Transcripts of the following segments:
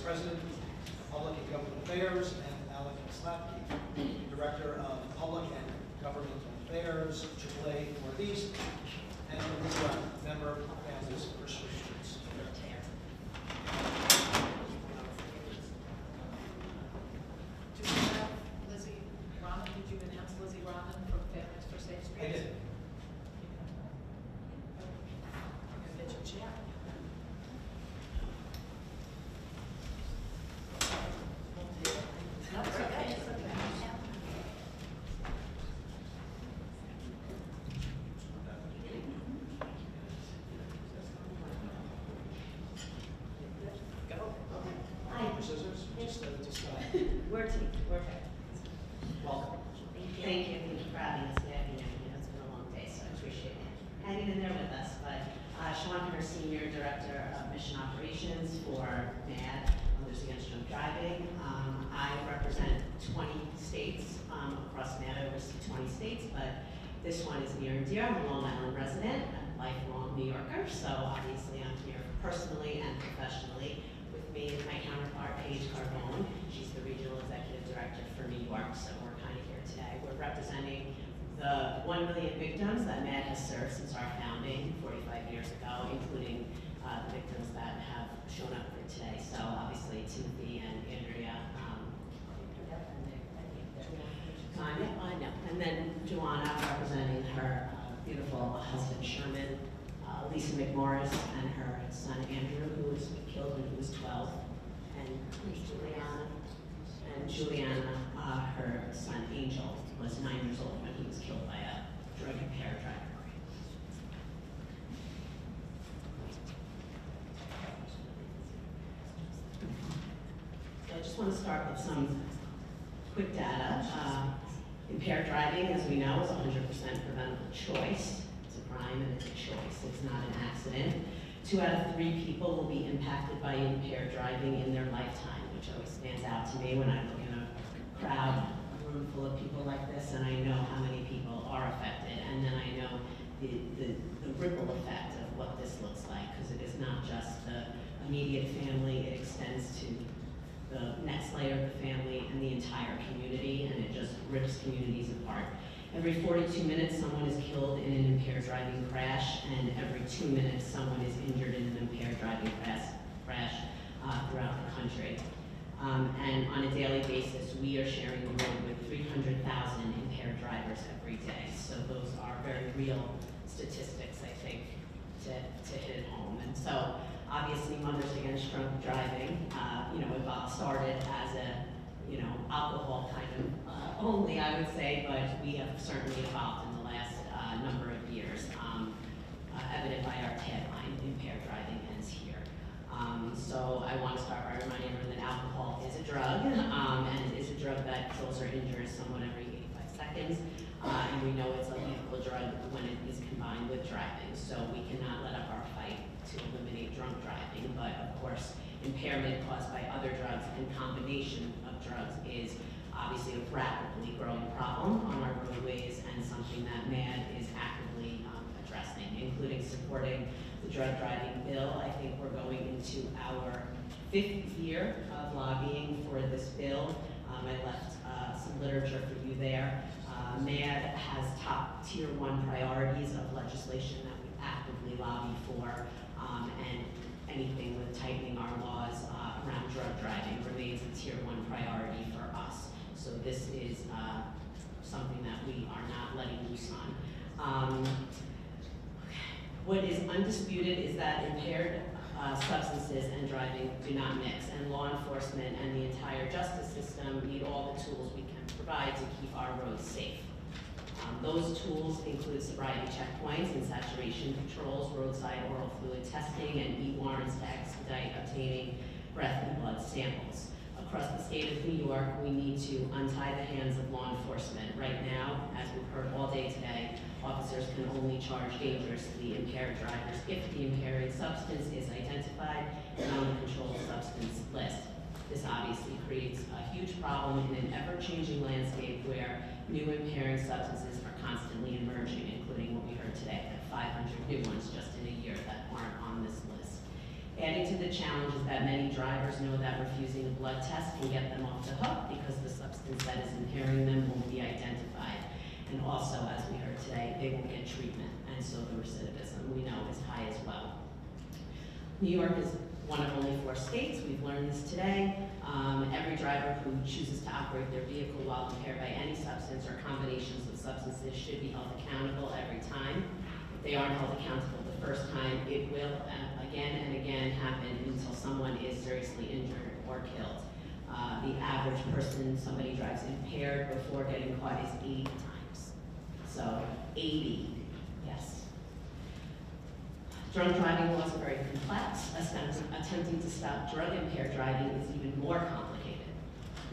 President, Public and Government Affairs, and Alec Slatke, Director of Public and Government Affairs, AAA Northeast, and Aruba, Member of Families for Students. Do we have Lizzie Rahman? Did you announce Lizzie Rahman from Families for Safe Streets? I did. Get your chair. No, it's okay. It's okay. Go. Hi. Scissors, just We're team. We're fair. welcome. Thank you. Thank you for having us today. You know, it's been a long day, so I appreciate it. Hanging in there with us. But Shawn Hirst, Senior Director of Mission Operations for MAD, Mothers Against Drunk Driving. I represent 20 states across MAD. I oversee 20 states, but this one is near and dear. I'm a Long Island resident, a lifelong New Yorker, so obviously I'm here personally and professionally. With me is my counterpart, Paige Carbone. She's the Regional Executive Director for New York, so we're kind of here today. We're representing the 1 million victims that MAD has served since our founding 45 years ago, including the victims that have shown up here today. So obviously Timothy and Andrea, I know. And then Joanna representing her beautiful husband Sherman, Lisa McMorris and her son Andrew, who was killed when he was 12, and Juliana, her son Angel, was 9 years old when he was killed by a drug-impaired driver. So I just want to start with some quick data. Impaired driving, as we know, is 100% preventable choice. It's a crime and it's a choice. It's not an accident. 2 out of 3 people will be impacted by impaired driving in their lifetime, which always stands out to me when I look in a crowd, a room full of people like this, and I know how many people are affected, and then I know the ripple effect of what this looks like, because it is not just the immediate family, it extends to the next layer of the family and the entire community, and it just rips communities apart. Every 42 minutes, someone is killed in an impaired driving crash, and every 2 minutes, someone is injured in an impaired driving crash throughout the country. And on a daily basis, we are sharing the road with 300,000 impaired drivers every day. So those are very real statistics, I think, to hit home. And so, obviously, Mothers Against Drunk Driving, started as a, alcohol kind of only, I would say, but we have certainly evolved in the last number of years, evident by our tagline, impaired driving ends here. So I want to start by reminding everyone that alcohol is a drug, and it is a drug that kills or injures someone every 85 seconds, and we know it's a lethal drug when it is combined with driving, so we cannot let up our fight to eliminate drunk driving, but of course, impairment caused by other drugs and combination of drugs is obviously a rapidly growing problem on our roadways and something that MAD is actively addressing, including supporting the drug driving bill. I think we're going into our 5th year of lobbying for this bill. I left some literature for you there. MAD has top tier 1 priorities of legislation that we actively lobby for, and anything with tightening our laws around drug driving remains a tier 1 priority for us. So this is something that we are not letting loose on. What is undisputed is that impaired substances and driving do not mix, and law enforcement and the entire justice system need all the tools we can provide to keep our roads safe. Those tools include sobriety checkpoints and saturation controls, roadside oral fluid testing, and e-warrants to expedite obtaining breath and blood samples. Across the state of New York, we need to untie the hands of law enforcement. Right now, as we've heard all day today, officers can only charge dangerously impaired drivers if the impairing substance is identified and on the controlled substance list. This obviously creates a huge problem in an ever-changing landscape where new impairing substances are constantly emerging, including what we heard today, that 500 new ones just in a year that aren't on this list. Adding to the challenge is that many drivers know that refusing a blood test can get them off the hook because the substance that is impairing them won't be identified. And also, as we heard today, they won't get treatment, and so the recidivism we know is high as well. New York is one of only 4 states. We've learned this today. Every driver who chooses to operate their vehicle while impaired by any substance or combinations of substances should be held accountable every time. If they aren't held accountable the first time, it will again and again happen until someone is seriously injured or killed. The average person somebody drives impaired before getting caught is 80 times. So 80, yes. Drunk driving laws are very complex. Attempting to stop drug-impaired driving is even more complicated.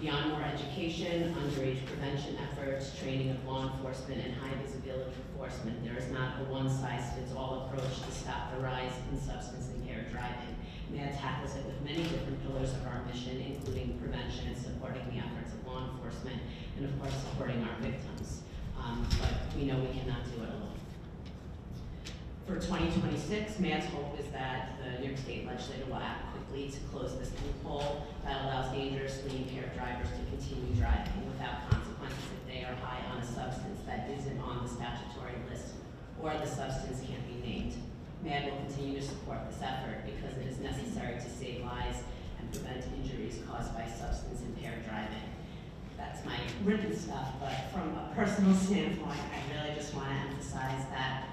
Beyond more education, underage prevention efforts, training of law enforcement, and high visibility enforcement, there is not a one-size-fits-all approach to stop the rise in substance-impaired driving. MAD tackles it with many different pillars of our mission, including prevention and supporting the efforts of law enforcement, and of course supporting our victims. But we know we cannot do it alone. For 2026, MAD's hope is that the New York State Legislature will act quickly to close this loophole that allows dangerously impaired drivers to continue driving without consequences if they are high on a substance that isn't on the statutory list or the substance can't be named. MAD will continue to support this effort because it is necessary to save lives and prevent injuries caused by substance-impaired driving. That's my written stuff, but from a personal standpoint, I really just want to emphasize that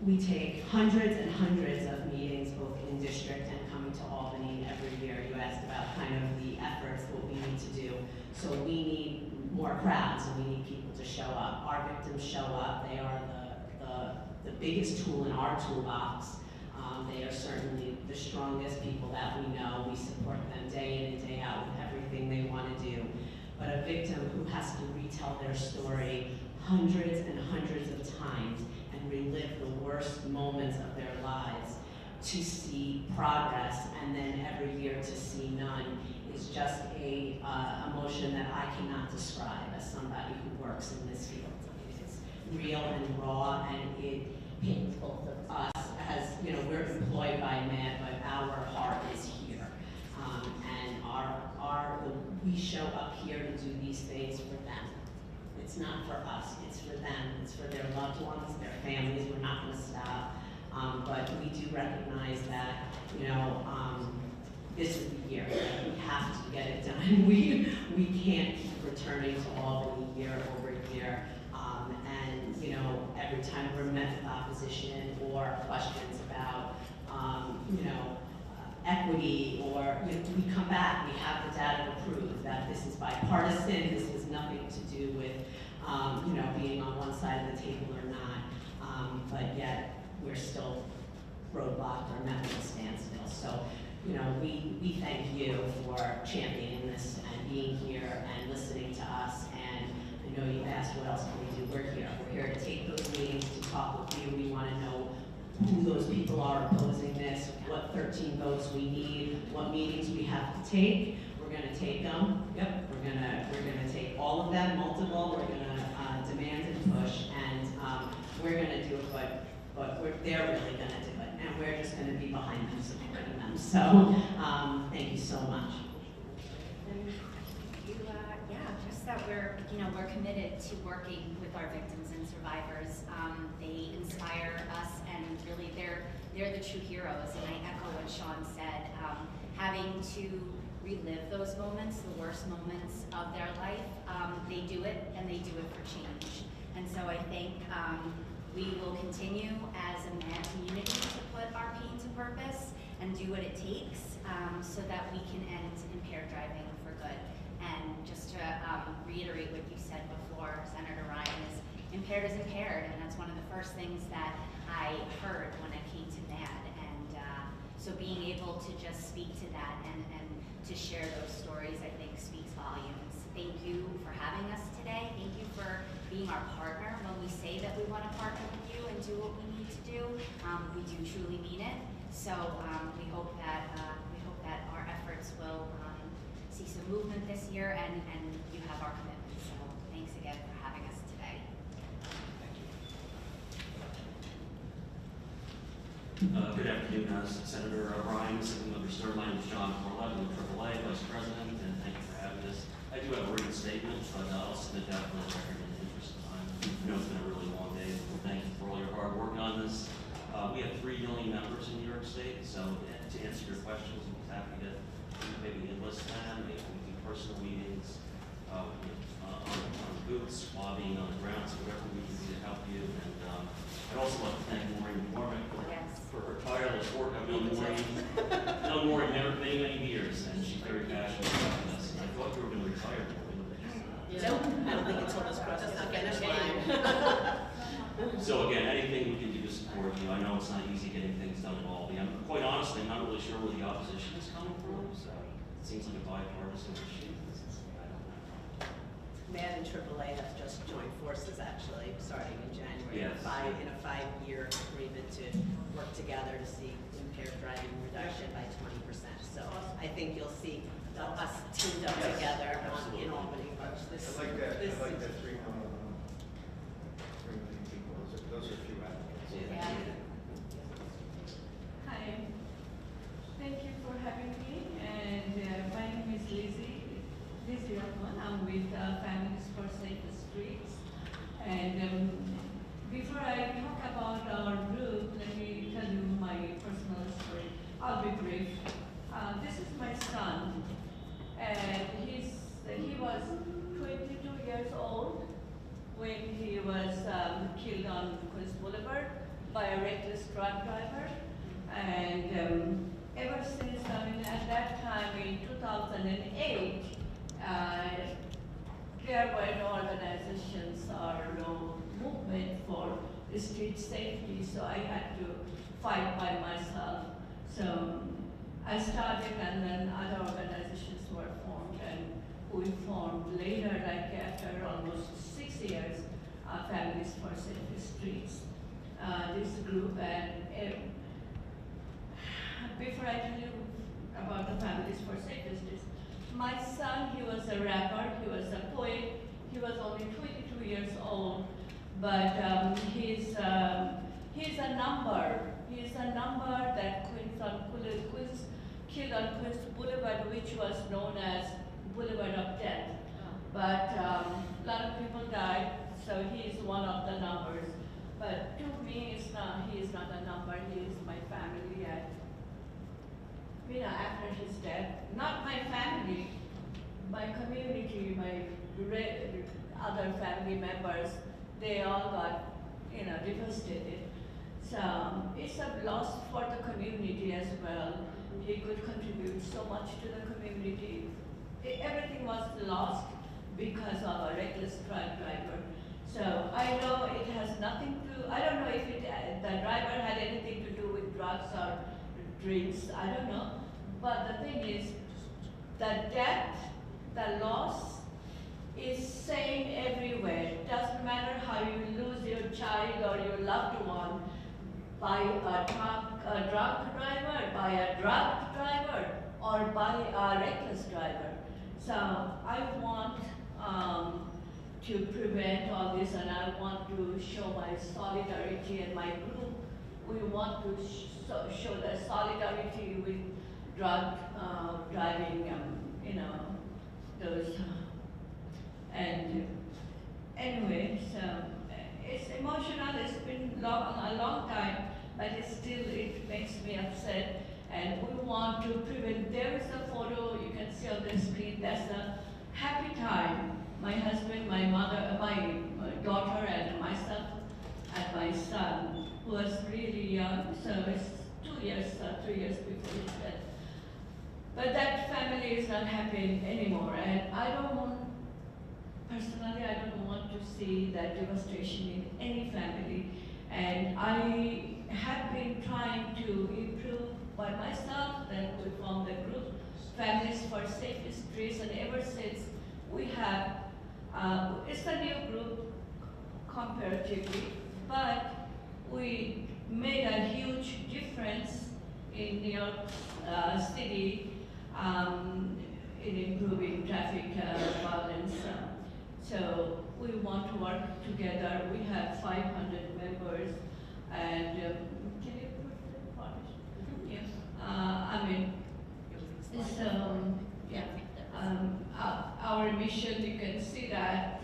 we take hundreds and hundreds of meetings, both in district and coming to Albany every year. You asked about kind of the efforts, what we need to do. So we need more crowds and we need people to show up. Our victims show up. They are the biggest tool in our toolbox. They are certainly the strongest people that we know. We support them day in and day out with everything they want to do. But a victim who has to retell their story hundreds and hundreds of times and relive the worst moments of their lives to see progress and then every year to see none is just a emotion that I cannot describe as somebody who works in this field. It's real and raw, and it pains both of us. As you know, we're employed by MAD, but our heart is here, and we show up here to do these things for them. It's not for us, it's for them, it's for their loved ones, their families. We're not going to stop, but we do recognize that, you know, this is the year. We have to get it done. We can't keep returning to Albany year over year, and you know, every time we're met with opposition or questions about, you know, equity, or you know, we come back, we have the data to prove that this is bipartisan, this has nothing to do with you know, being on one side of the table or not, but yet we're still roadblocked or met with a standstill. So, you know, we thank you for championing this and being here and listening to us. And I know you asked what else can we do. We're here. We're here to take those meetings, to talk with you. We want to know who those people are opposing this, what 13 votes we need, what meetings we have to take. We're going to take them. Yep, we're going to take all of them, multiple. We're going to demand and push, and we're going to do it, but they're really going to do it, and we're just going to be behind them, supporting them. So thank you so much. Just that we're committed to working with our victims and survivors. They inspire us, and really they're the true heroes. And I echo what Shawn said. Having to relive those moments, the worst moments of their life, they do it, and they do it for change. And so I think we will continue as a MAD community to put our pain to purpose and do what it takes so that we can end impaired driving for good. And just to reiterate what you said before, Senator Ryan, is impaired is impaired, and that's one of the first things that I heard when I came to MAD. And so being able to just speak to that and to share those stories, I think, speaks volumes. Thank you for having us today. Thank you for being our partner. When we say that we want to partner with you and do what we need to do, we do truly mean it. So we hope that our efforts will see some movement this year, and you have our commitment. So thanks again for having us today. Thank you. Good afternoon, Senator Rahman, Second Member Stern. My name is John Corlett, I'm AAA Vice President, and thank you for having us. I do have a written statement, but I'll submit that for the record in the interest of time. I know it's been a really long day, but thank you for all your hard work on this. We have 3 million members in New York State, so to answer your questions, I'm happy to maybe enlist them, maybe we do personal meetings, on booths, lobbying on the ground, so whatever we can do to help you. And I'd also like to thank Maureen McCormick for her tireless work. I've known Maureen many, many years, and she's very passionate about this. And I thought you were going to retire, Maureen. Nope, I don't think until this crosses the finish line. So again, anything we can do to support you. I know it's not easy getting things done at all. I'm quite honestly, I'm not really sure where the opposition is coming from, so it seems like a bipartisan issue. I don't know. MAD and AAA have just joined forces, actually, starting in January. Yes. In a 5-year agreement to work together to see impaired driving reduction by 20%. So I think you'll see us teamed up together in Albany. I like that. I like that 3 million people. Those are few applicants. Yeah. Hi, thank you for having me, and my name is Lizzie Rahman. I'm with Families for Safer Streets. And before I talk about our group, let me tell you my personal story. I'll be brief. This is my son, and he was 22 years old when he was killed on Queens Boulevard by a reckless truck driver. And ever since, at that time in 2008, there were no organizations or no movement for street safety, so I had to fight by myself. So I started, and then other organizations were formed, and we formed later, like after almost 6 years, Families for Safer Streets. This group, and before I tell you about the Families for Safer Streets, my son, he was a rapper, he was a poet, he was only 22 years old, but he's a number. He's a number that killed on Queens Boulevard, which was known as Boulevard of Death. But a lot of people died, so he is one of the numbers. But to me, he is not a number, he is my family. And after his death, not my family, my community, my other family members, they all got, devastated. So it's a loss for the community as well. He could contribute so much to the community. Everything was lost because of a reckless truck driver. So I know it has nothing to, I don't know if the driver had anything to do with drugs or drinks, I don't know. But the thing is, the death, the loss is same everywhere. Doesn't matter how you lose your child or your loved one by a drunk driver, by a drug driver, or by a reckless driver. So I want to prevent all this, and I want to show my solidarity, and my group, we want to show the solidarity with drug driving, those, and anyway, so it's emotional, it's been a long time, but it makes me upset, and we want to prevent. There is a photo you can see on the screen, that's a happy time. My husband, my mother, my daughter, and myself, and my son, who was really young, so it's 2 years, 3 years before his death. But that family is not happy anymore, and personally, I don't want to see that devastation in any family. And I have been trying to improve by myself, then we formed the group, Families for Safer Streets, and ever since we have, it's a new group comparatively, but we made a huge difference in New York City in improving traffic violence. So we want to work together. We have 500 members, and can you put the our mission, you can see that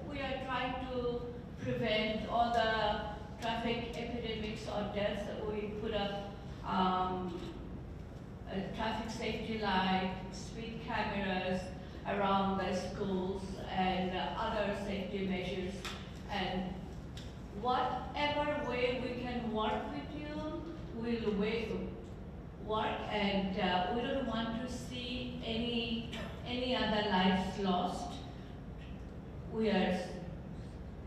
we are trying to prevent all the traffic epidemics or deaths. We put up traffic safety light, speed cameras around the schools, and other safety measures. And whatever way we can work with you, we'll work, and we don't want to see any other lives lost. We are,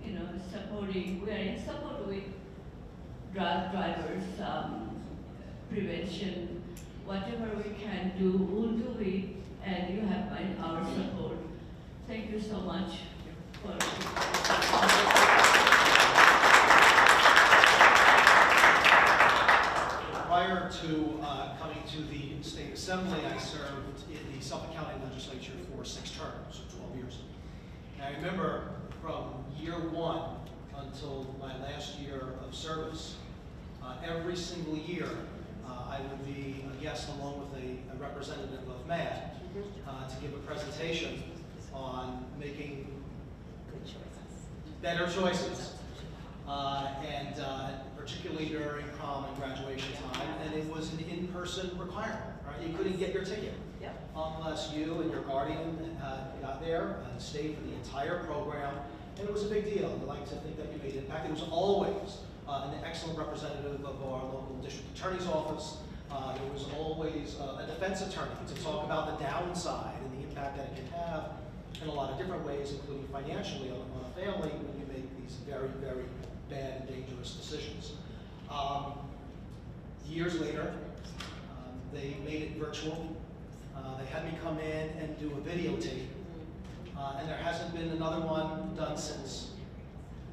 we are in support with drug drivers, prevention, whatever we can do, we'll do it, and you have our support. Thank you so much for Prior to coming to the State Assembly, I served in the Suffolk County Legislature for 6 terms, or 12 years. And I remember from year 1 until my last year of service, every single year I would be a guest along with a representative of MAD to give a presentation on making better choices. And particularly during prom and graduation time, and it was an in-person requirement, right? You couldn't get your ticket unless you and your guardian got there and stayed for the entire program, and it was a big deal. I'd like to think that you made an impact. It was always an excellent representative of our local district attorney's office. There was always a defense attorney to talk about the downside and the impact that it can have in a lot of different ways, including financially on a family when you make these very, very bad and dangerous decisions. Years later, they made it virtual. They had me come in and do a videotape, and there hasn't been another one done since.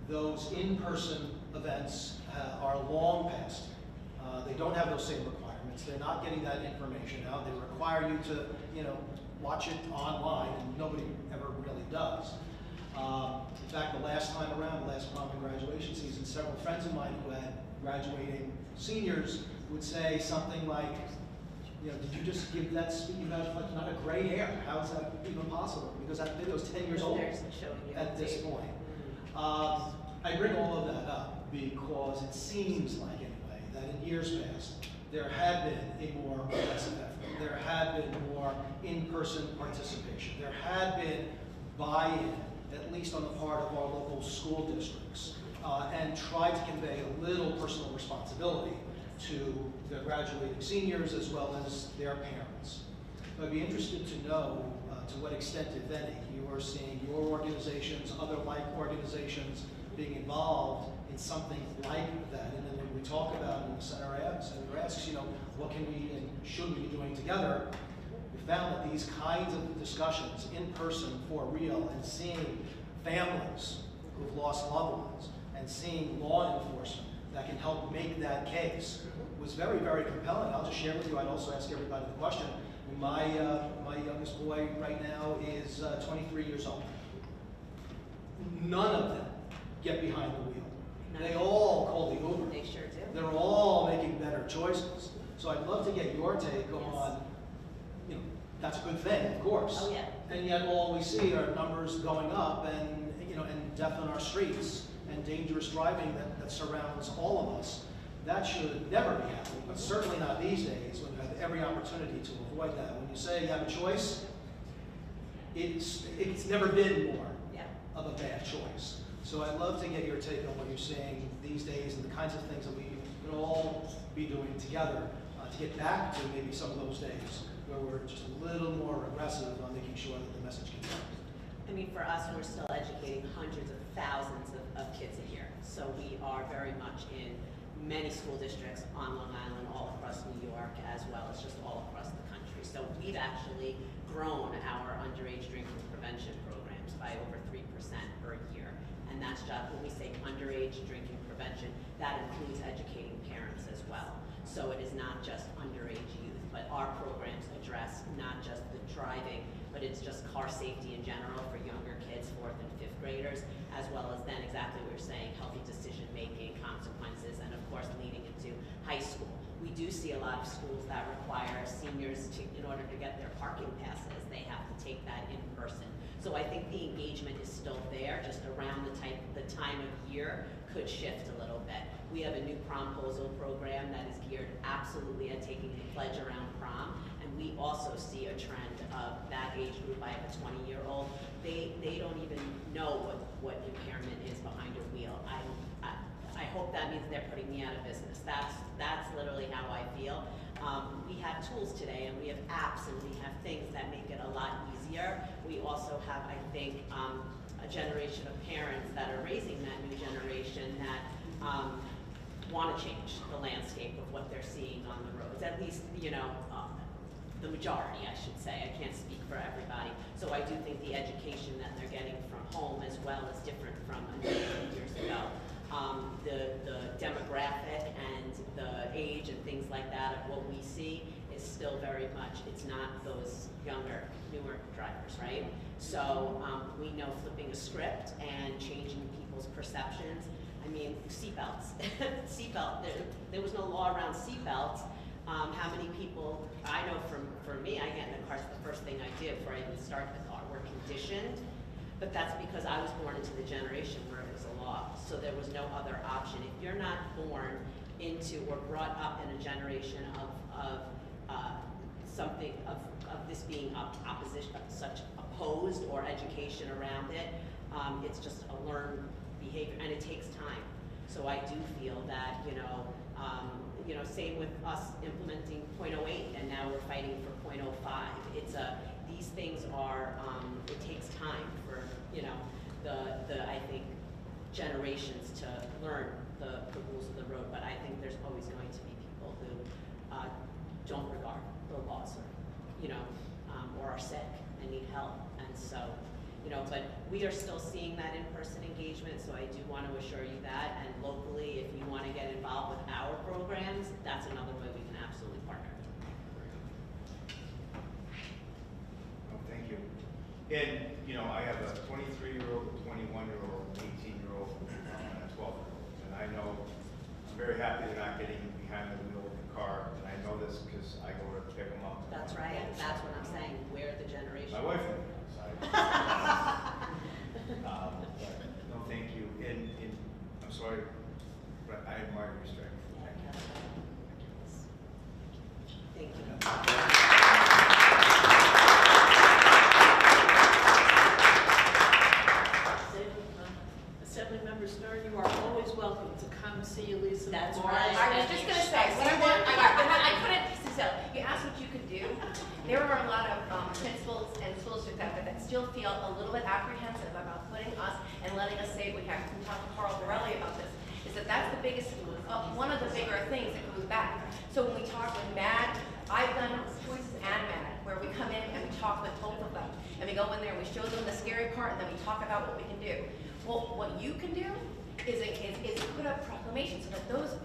Those in-person events are long past. They don't have those same requirements. They're not getting that information out. They require you to, watch it online, and nobody ever really does. In fact, the last time around, the last prom and graduation season, several friends of mine who had graduating seniors would say something like, did you just give that speech? You have like not a gray hair. How is that even possible? Because that video is 10 years old at this point. I bring all of that up because it seems like, anyway, that in years past, there had been a more aggressive effort. There had been more in-person participation. There had been buy-in, at least on the part of our local school districts, and tried to convey a little personal responsibility to the graduating seniors as well as their parents. So I'd be interested to know to what extent, if any, you are seeing your organizations, other like organizations, being involved in something like that. And then when we talk about, and the Senator asks, what can we and should we be doing together? We found that these kinds of discussions in person for real, and seeing families who've lost loved ones and seeing law enforcement that can help make that case was very, very compelling. I'll just share with you, I'd also ask everybody the question. My youngest boy right now is 23 years old. None of them get behind the wheel. They all call the Uber. They sure do. They're all making better choices. So I'd love to get your take on, that's a good thing, of course. Oh, yeah. And yet all we see are numbers going up and, and death on our streets and dangerous driving that surrounds all of us. That should never be happening, but certainly not these days when you have every opportunity to avoid that. When you say you have a choice, it's never been more of a bad choice. So I'd love to get your take on what you're seeing these days and the kinds of things that we can all be doing together to get back to maybe some of those days where we're just a little more aggressive on making sure that the message gets out. I mean, for us, we're still educating hundreds of thousands of kids a year. So we are very much in many school districts on Long Island, all across New York, as well as just all across the country. So we've actually grown our underage drinking prevention programs by over 3% per year. And that's just, when we say underage drinking prevention, that includes educating parents as well. So it is not just underage youth, but our programs address not just the driving, but it's just car safety in general for younger kids, 4th and 5th graders, as well as then exactly what you're saying, healthy decision-making, consequences, and of course leading into high school. We do see a lot of schools that require seniors to, in order to get their parking passes, they have to take that in person. So I think the engagement is still there, just around the time of year could shift a little bit. We have a new promposal program that is geared absolutely at taking the pledge around prom, and we also see a trend of that age group. I have a 20-year-old. They don't even know what impairment is behind a wheel. I hope that means they're putting me out of business. That's literally how I feel. We have tools today, and we have apps, and we have things that make it a lot easier. We also have, I think, a generation of parents that are raising that new generation that want to change the landscape of what they're seeing on the roads. At least, the majority, I should say. I can't speak for everybody. So I do think the education that they're getting from home as well is different from a million years ago. The demographic and the age and things like that of what we see is still very much, it's not those younger, newer drivers, right? So we know flipping a script and changing people's perceptions. I mean, seatbelts. There was no law around seatbelts. How many people, I know for me, I get in the car, it's the first thing I do before I even start the car. We're conditioned, but that's because I was born into the generation where it was a law, so there was no other option. If you're not born into or brought up in a generation of something of this being opposition, such opposed or education around it, it's just a learned behavior, and it takes time. So I do feel that, same with us implementing .08, and now we're fighting for .05. These things are, it takes time for, I think, generations to learn the rules of the road, but I think there's always going to be people who don't regard the laws or are sick and need help. And so, but we are still seeing that in-person engagement, so I do want to assure you that. And locally, if you want to get involved with our programs, that's another way we can absolutely partner. Oh, thank you. And, I have a 23-year-old, a 21-year-old, an 18-year-old, and a 12-year-old. And I know, I'm very happy they're not getting behind the wheel of the car. And I know this because I go to pick them up. That's right. That's what I'm saying. We're the generation. My wife knows. No, thank you. And I'm sorry, but I admire your strength. Thank you. Assemblymember Stern, you are always welcome to come see Elisa. That's Moore. right. I was just going to say, I couldn't, so you asked what you could do. There are a lot of principals and school districts out there that still feel a little bit apprehensive about putting us and letting us say we have to talk to Carl Borelli about this. Is that's the biggest, one of the bigger things that goes back. So when we talk with MAD, I've done choices and MAD, where we come in and we talk with both of them. And we go in there and we show them the scary part, and then we talk about what we can do. Well, what you can do is put up proclamations so that those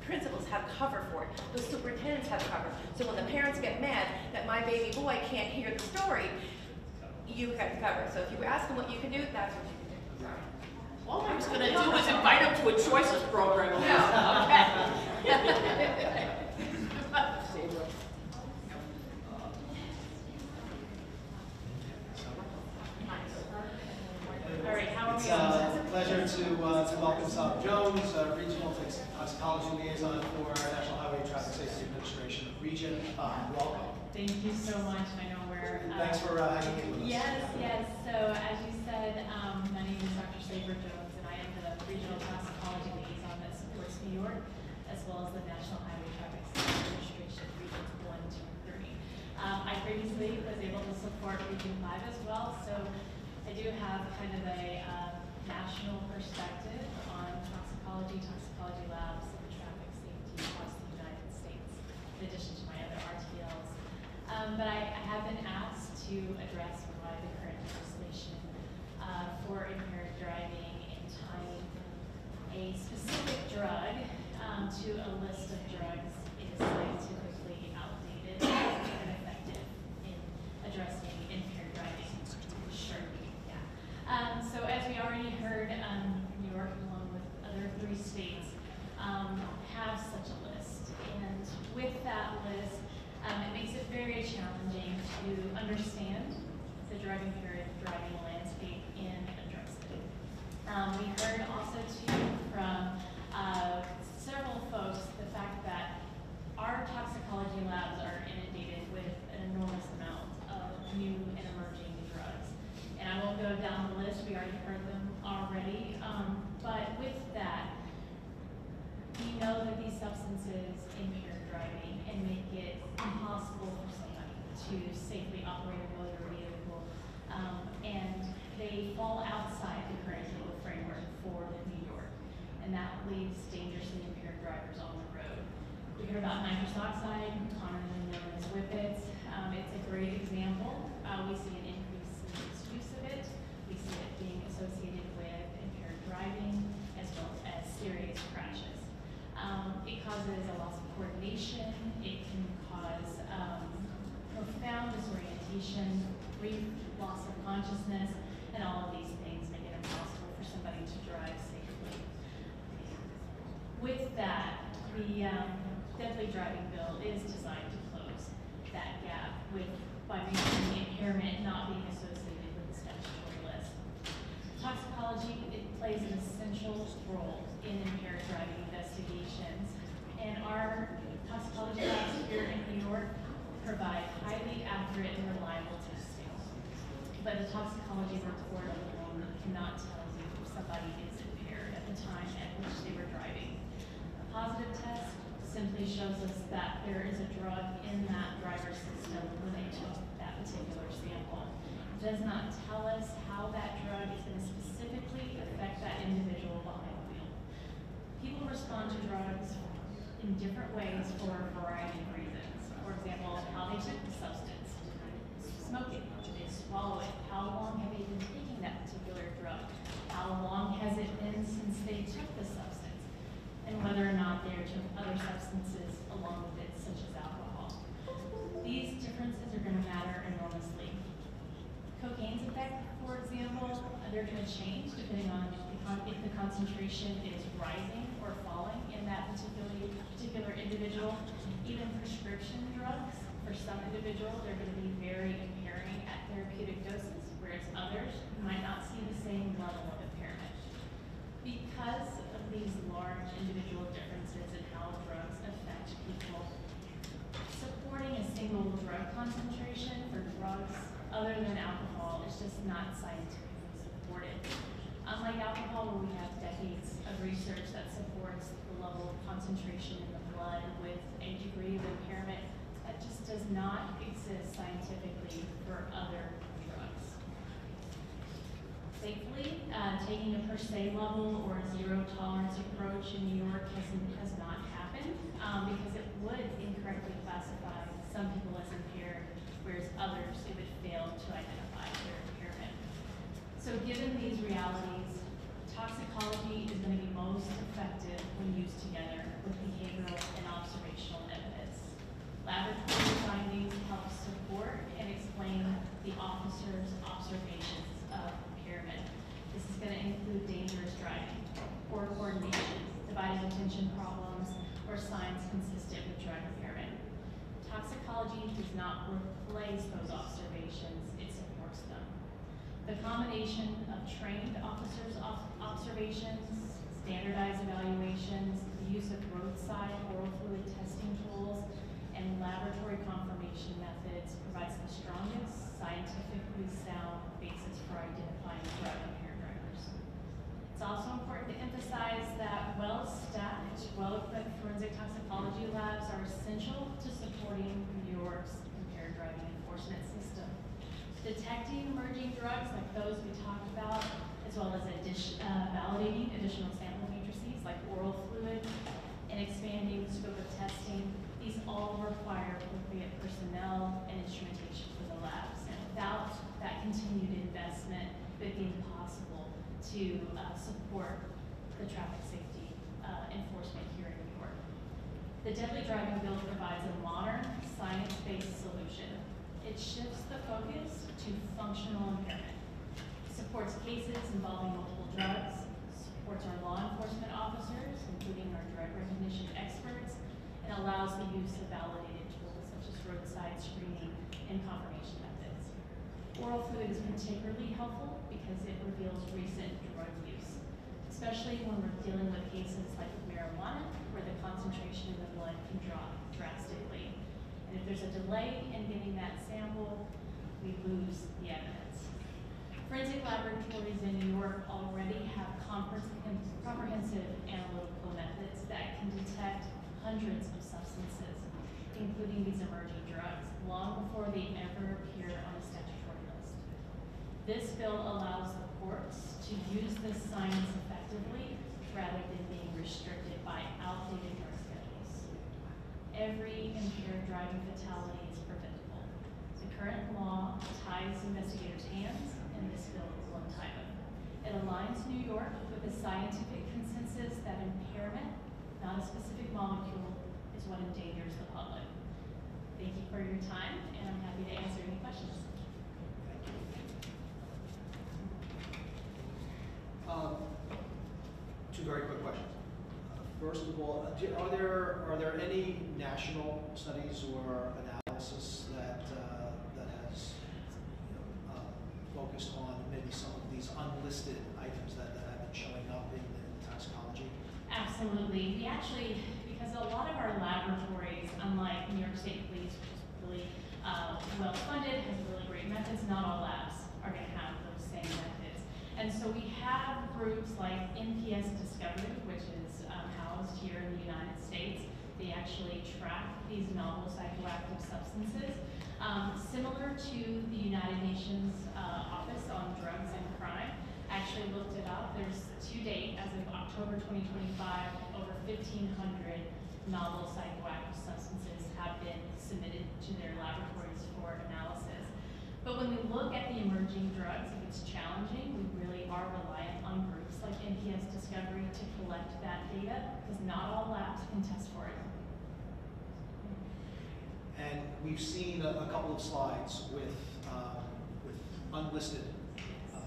principals have cover for it. Those superintendents have cover. So when the parents get mad that my baby boy can't hear the story, you have cover. So if you ask them what you can do, that's what you can do. Sorry. All I was going to do was invite him to a choices program. All right, how are It's we a pleasure to welcome Sabra Jones, Regional Toxicology Liaison for National Highway Traffic Safety Administration Region. Welcome. Thank you so much. I know we're... Thanks for hanging in with us. Yes. So as you said, my name is Dr. Sabra Jones, and I am the Regional Toxicology Liaison that supports New York, as well as the National Highway Traffic Safety Administration Regions 1, 2, 3. I previously was able to support Region 5 as well, so I do have kind of a national perspective on toxicology labs, and traffic safety across the United States, in addition to my other RTLs. But I have been asked to address why the current legislation for impaired driving and tying a specific drug to a list of drugs is scientifically outdated and ineffective in addressing impaired driving. Sure. So as we already heard, New York, along with other 3 states, have such a list. And with that list, it makes it very challenging to understand the drug impaired driving landscape in a drug study. We heard also too from several folks the fact that our toxicology labs are inundated with an enormous amount of new and emerging drugs. And I won't go down the list, we already heard them already. But with that, we know that these substances impair driving and make it impossible for somebody to safely operate a motor vehicle. And they fall outside the current legal framework for New York. And that leaves dangerously impaired drivers on the road. We heard about nitrous oxide, commonly known as whippets. It's a great example. We see an increase in use of it. We see it being associated with impaired driving as well as serious crashes. It causes a loss of coordination. It can cause profound disorientation, brief loss of consciousness, and all of these things make it impossible for somebody to drive safely. With that, the deadly driving bill is designed to close that gap by making the impairment not being associated with the statutory list. Toxicology, it plays an essential role in impaired driving investigations, and our toxicology labs here in New York provide highly accurate and reliable testing. But a toxicology report alone cannot tell you if somebody is impaired at the time at which they were driving. A positive test simply shows us that there is a drug in that driver's system when they took that particular sample. It does not tell us how that drug is going to specifically affect that individual behind the wheel. People respond to drugs in different ways for a variety of reasons. For example, how they took the substance. Smoke it, did they swallow it? How long have they been taking that particular drug? How long has it been since they took the substance? And whether or not they took other substances along with it, such as alcohol. These differences are going to matter enormously. Cocaine's effect, for example, they're going to change depending on if the concentration is rising or falling in that particular individual. Even prescription drugs, for some individuals, they're going to be very impairing at therapeutic doses, whereas others might not see the same level of impairment. Because of these large individual differences in how drugs affect people, supporting a single drug concentration for drugs other than alcohol is just not scientifically supported. Unlike alcohol, where we have decades of research that supports the level of concentration in the blood with a degree of impairment, that just does not exist scientifically for other drugs. Thankfully, taking a per se level or a zero tolerance approach in New York has not happened because it would incorrectly classify some people as impaired, whereas others it would fail to identify their impairment. So given these realities, toxicology is going to be most effective when used together with behavioral and observational evidence. Laboratory findings help support and explain the officer's observations of impairment. This is going to include dangerous driving, poor coordination, divided attention problems, or signs consistent with drug impairment. Toxicology does not replace those observations, it supports them. The combination of trained officers' observations, standardized evaluations, the use of roadside oral fluid testing tools, and laboratory confirmation methods provides the strongest scientifically sound basis for identifying drug-impaired drivers. It's also important to emphasize that well-staffed, well-equipped forensic toxicology labs are essential to supporting New York's impaired driving enforcement system. Detecting emerging drugs like those we talked about, as well as validating additional sample matrices like oral fluid, and expanding the scope of testing, these all require appropriate personnel and instrumentation for the labs. And without that continued investment, it would be impossible to support the traffic safety enforcement here in New York. The deadly driving bill provides a modern, science-based solution. It shifts the focus to functional impairment. It supports cases involving multiple drugs, supports our law enforcement officers, including our drug recognition experts, and allows the use of validated tools such as roadside screening and confirmation methods. Oral fluid is particularly helpful because it reveals recent drug use, especially when we're dealing with cases like with marijuana, where the concentration in the blood can drop drastically. And if there's a delay in getting that sample, we lose the evidence. Forensic laboratories in New York already have comprehensive analytical methods that can detect hundreds of substances, including these emerging drugs, long before they ever appear on a statutory list. This bill allows the courts to use this science effectively rather than being restricted by outdated drug schedules. Every impaired driving fatality is preventable. The current law ties investigators' hands, and this bill will untie them. It aligns New York with the scientific consensus that impairment, not a specific molecule, is what endangers the public. Thank you for your time, and I'm happy to answer any questions. Two very quick questions. First of all, are there any national studies or analysis that has focused on maybe some of these unlisted items that have been showing up in toxicology? Absolutely. We actually, because a lot of our laboratories, unlike New York State Police, which is really well funded, has really great methods, not all labs are going to have those same methods. And so we have groups like NPS Discovery, which is housed here in the United States. They actually track these novel psychoactive substances. Similar to the United Nations Office on Drugs and Crime, actually looked it up. There's to date, as of October 2025, over 1,500 novel psychoactive substances have been submitted to their laboratories for analysis. But when we look at the emerging drugs, if it's challenging, we really are reliant on groups like NPS Discovery to collect that data, because not all labs can test for it. And we've seen a couple of slides with unlisted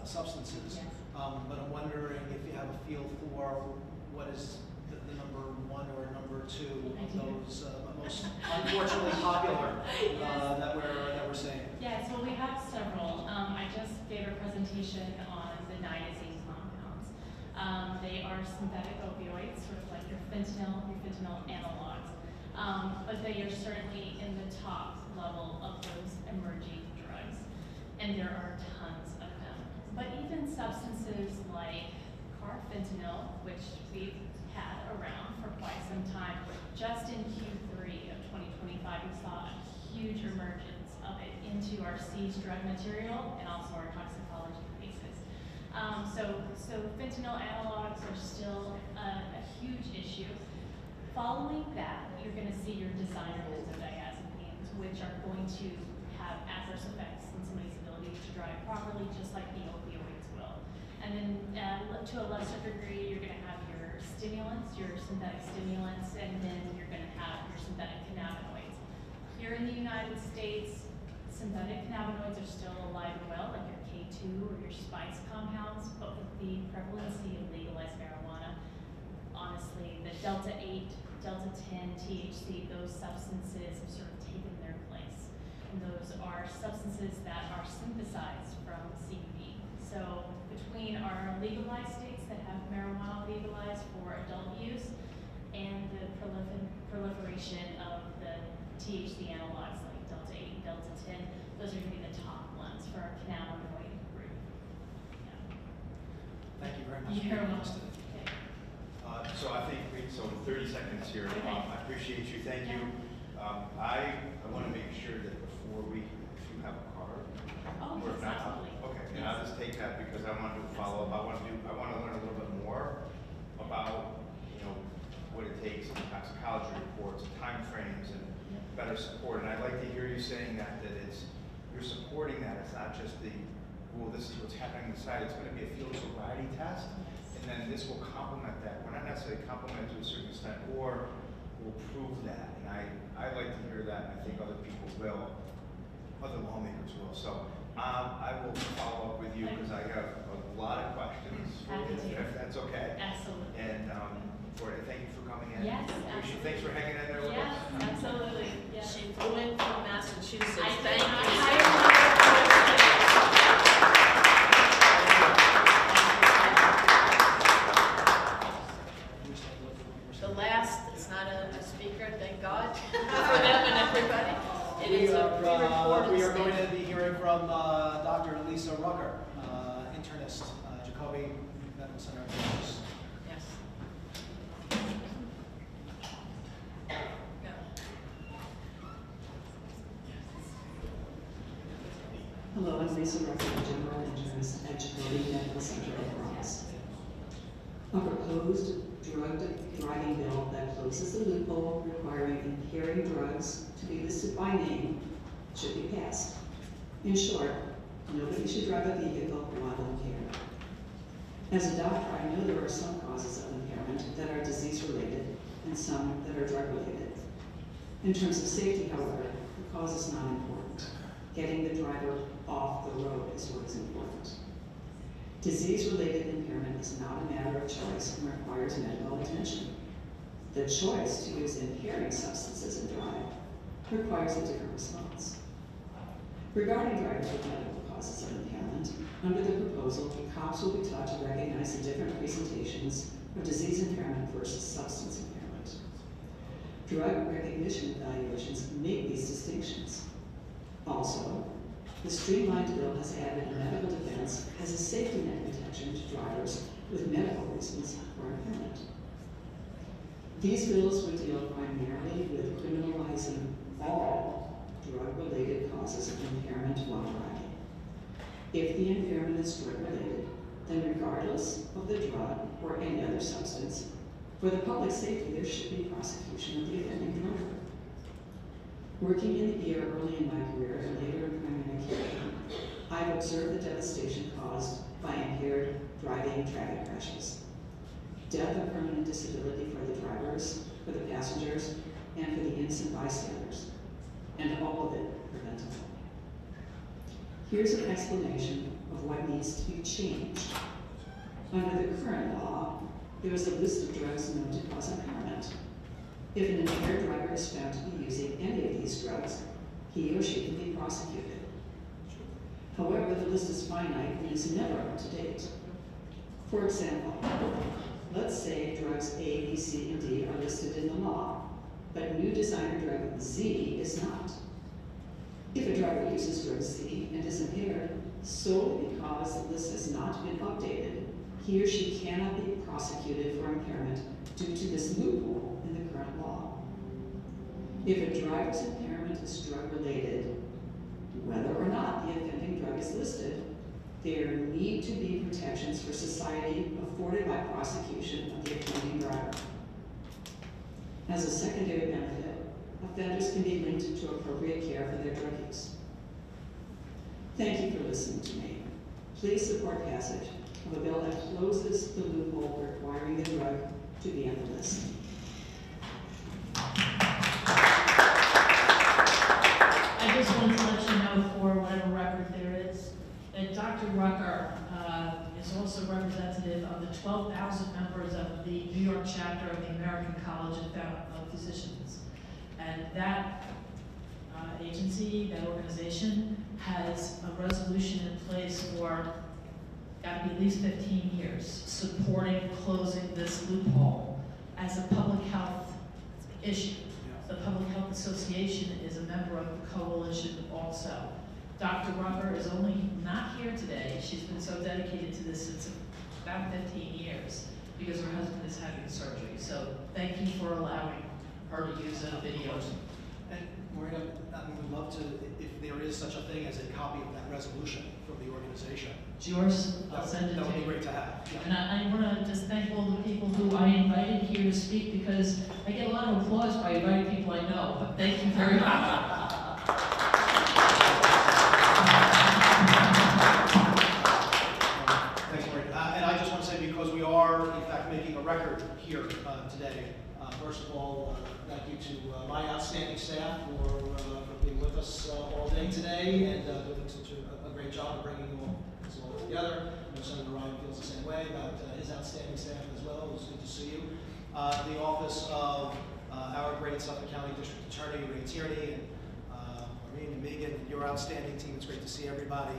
substances, Yes. but I'm wondering if you have a feel for what is the number one or number two of those most unfortunately popular that we're seeing. Yes, well, we have several. I just gave a presentation on the nitazine compounds. They are synthetic opioids, sort of like your fentanyl analogs. But they are certainly in the top level of those emerging drugs. And there are tons of them. But even substances like carfentanil, which we've had around for quite some time, just in Q3 of 2025, we saw a huge emergence of it into our seized drug material and also our toxicology cases. So fentanyl analogs are still a huge issue. Following that, you're going to see your designer benzodiazepines, which are going to have adverse effects on somebody's ability to drive properly, just like the opioids will. And then to a lesser degree, you're going to have your stimulants, your synthetic stimulants, and then you're going to have your synthetic cannabinoids. Here in the United States, synthetic cannabinoids are still alive and well, like your K2 or your spice compounds, but with the prevalency of legalized marijuana, honestly, the Delta 8, Delta 10, THC, those substances have sort of taken their place. And those are substances that are synthesized from CBD. So between our legalized states that have marijuana legalized for adult use and the proliferation of the THC analogs like Delta 8 and Delta 10, those are going to be the top ones for our cannabinoid group. Yeah. Thank you very much. You're welcome. So I think, so 30 seconds here. Okay. I appreciate you, thank you. I want to make sure that before if you have a card. Oh, or if yes, not, absolutely. okay, and Yes. I'll just take that because I want to do a follow-up. I want to learn a little bit more about, what it takes in toxicology reports, timeframes, and better support. And I'd like to hear you saying that you're supporting that. It's not just well, this is what's happening inside. It's going to be a field sobriety test. And then this will complement that. We're not necessarily complement to a certain extent, or will prove that. And I like to hear that, and I think other people will, other lawmakers will. So I will follow up with you because I have a lot of questions, Happy to. if that's okay. Absolutely. And Corlett, thank you for coming in. Yes, Appreciate- Thanks for hanging in there with Yes, us. absolutely. Yes. She flew in from Massachusetts. I Thank did not you. hire her. Dr. Lisa Rucker, internist, Jacoby Medical Center. Yes. Hello, I'm Lisa Rucker, general internist at Jacoby Medical Center at Bronx. A proposed drug driving bill that closes the loophole requiring impairing drugs to be listed by name should be passed. In short, nobody should drive a vehicle while impaired. As a doctor, I know there are some causes of impairment that are disease-related and some that are drug-related. In terms of safety, however, the cause is not important. Getting the driver off the road is what is important. Disease-related impairment is not a matter of choice and requires medical attention. The choice to use impairing substances in drive requires a different response. Regarding drivers with medical causes of impairment, under the proposal, cops will be taught to recognize the different presentations of disease impairment versus substance impairment. Drug recognition evaluations make these distinctions. Also, the streamlined bill has added a medical defense as a safety net protection to drivers with medical reasons for impairment. These bills would deal primarily with criminalizing all drug-related causes of impairment while driving. If the impairment is drug-related, then regardless of the drug or any other substance, for the public safety, there should be prosecution of the offending driver. Working in the ER early in my career and later in primary care, I've observed the devastation caused by impaired driving traffic crashes. Death or permanent disability for the drivers, for the passengers, and for the innocent bystanders, and all of it preventable. Here's an explanation of what needs to be changed. Under the current law, there is a list of drugs known to cause impairment. If an impaired driver is found to be using any of these drugs, he or she can be prosecuted. However, the list is finite and is never up to date. For example, let's say drugs A, B, C, and D are listed in the law, but new designer drug Z is not. If a driver uses drug Z and is impaired solely because the list has not been updated, he or she cannot be prosecuted for impairment due to this loophole in the current law. If a driver's impairment is drug-related, whether or not the offending drug is listed, there need to be protections for society afforded by prosecution of the offending driver. As a secondary benefit, offenders can be linked to appropriate care for their drug use. Thank you for listening to me. Please support passage of a bill that closes the loophole requiring the drug to be on the list. I just wanted to let you know, for whatever record there is, that Dr. Rucker is also representative of the 12,000 members of the New York chapter of the American College of Physicians. And that agency, that organization, has a resolution in place for got to be at least 15 years supporting closing this loophole as a public health issue. The Public Health Association is a member of the coalition also. Dr. Rucker is only not here today. She's been so dedicated to this since about 15 years because her husband is having surgery. So thank you for allowing her to use a video. And Maureen, I would love to, if there is such a thing as a copy of that resolution from the organization. It's yours. I'll send it to you. That would be great to have. Yeah. And I want to just thank all the people who I invited here to speak, because I get a lot of applause by inviting people I know. But thank you very much. Thanks, Maureen. And I just want to say, because we are, in fact, making a record here today, first of all, thank you to my outstanding staff for being with us all day today and doing such a great job of bringing this all together. I know Senator Ryan feels the same way about his outstanding staff as well. It was good to see you. The office of our great Suffolk County District Attorney, Ray Tierney, and Maureen and Megan, and your outstanding team. It's great to see everybody.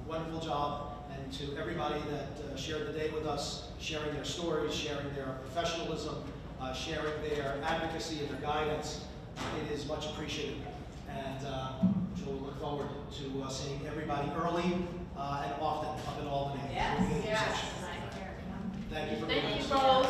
Wonderful job. And to everybody that shared the day with us, sharing their stories, sharing their professionalism, sharing their advocacy and their guidance, it is much appreciated. And So we look forward to seeing everybody early and often up in Albany. Yes, We'll get in yes. session. Thank you for being Thank with you us. both.